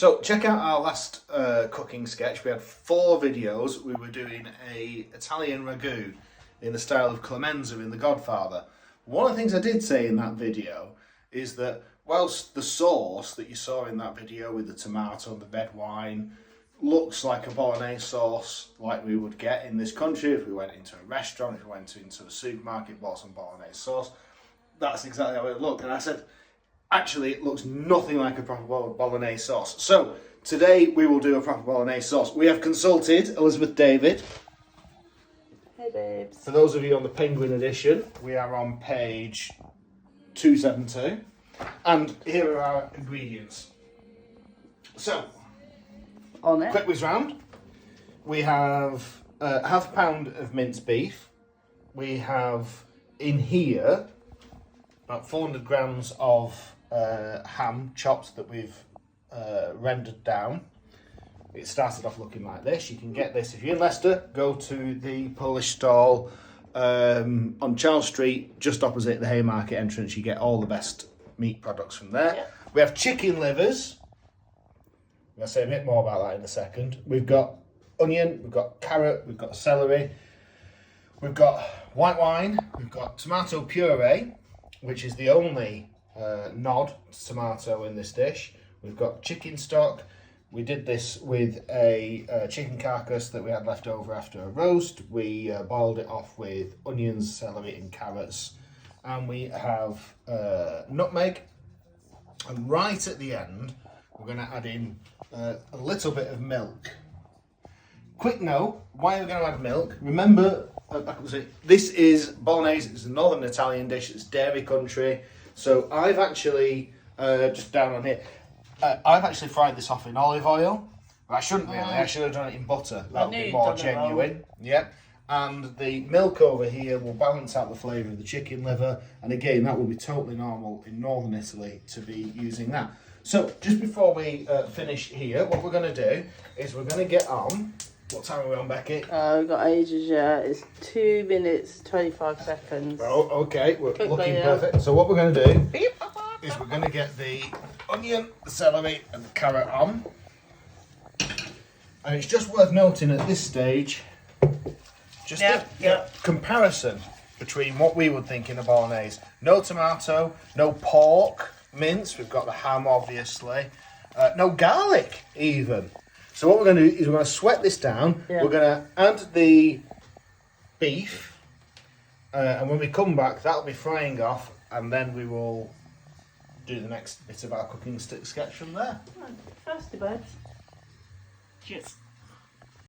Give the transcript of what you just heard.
So check out our last cooking sketch. We had 4 videos. We were doing a Italian ragu in the style of Clemenza in The Godfather. One of the things I did say in that video is that whilst the sauce that you saw in that video with the tomato and the red wine looks like a Bolognese sauce like we would get in this country if we went into a restaurant, if we went into a supermarket, bought some Bolognese sauce, that's exactly how it looked. And I said, actually, it looks nothing like a proper Bolognese sauce. So today we will do a proper Bolognese sauce. We have consulted Elizabeth David. Hey babes. For those of you on the Penguin edition, we are on page 272. And here are our ingredients. So, On it. quick whiz round. We have half a pound of minced beef. We have in here about 400 grams of ham chopped that we've rendered down. It started off looking like this. You can get this if you're in Leicester. Go to the Polish stall on Charles Street, just opposite the Haymarket entrance. You get all the best meat products from there. Yeah. We have chicken livers. I'll say a bit more about that in a second. We've got onion, we've got carrot, we've got celery, we've got white wine, we've got tomato puree, which is the only nod tomato in this dish. We've got chicken stock. We did this with a chicken carcass that we had left over after a roast. We boiled it off with onions, celery and carrots. And we have nutmeg. And right at the end, we're going to add in a little bit of milk. Quick note, why are we going to add milk? Remember, this is Bolognese, it's a northern Italian dish, it's dairy country. So I've actually, just down on here, I've actually fried this off in olive oil. But I shouldn't really, I should have done it in butter. That would be more genuine. Yeah. And the milk over here will balance out the flavour of the chicken liver. And again, that will be totally normal in northern Italy to be using that. So just before we finish here, what we're going to do is we're going to get on. What time are we on, Becky? We've got ages yet. It's 2 minutes, 25 seconds. Oh, okay. We're Quickly, looking yeah. perfect. So what we're going to do is we're going to get the onion, the celery and the carrot on. And it's just worth noting at this stage, just a comparison between what we would think in a Bolognese. No tomato, no pork mince. We've got the ham, obviously. No garlic, even. So what we're going to do is we're going to sweat this down. Yeah. We're going to add the beef. And when we come back, that'll be frying off. And then we will do the next bit of our cooking sketch from there. First, babes. Cheers.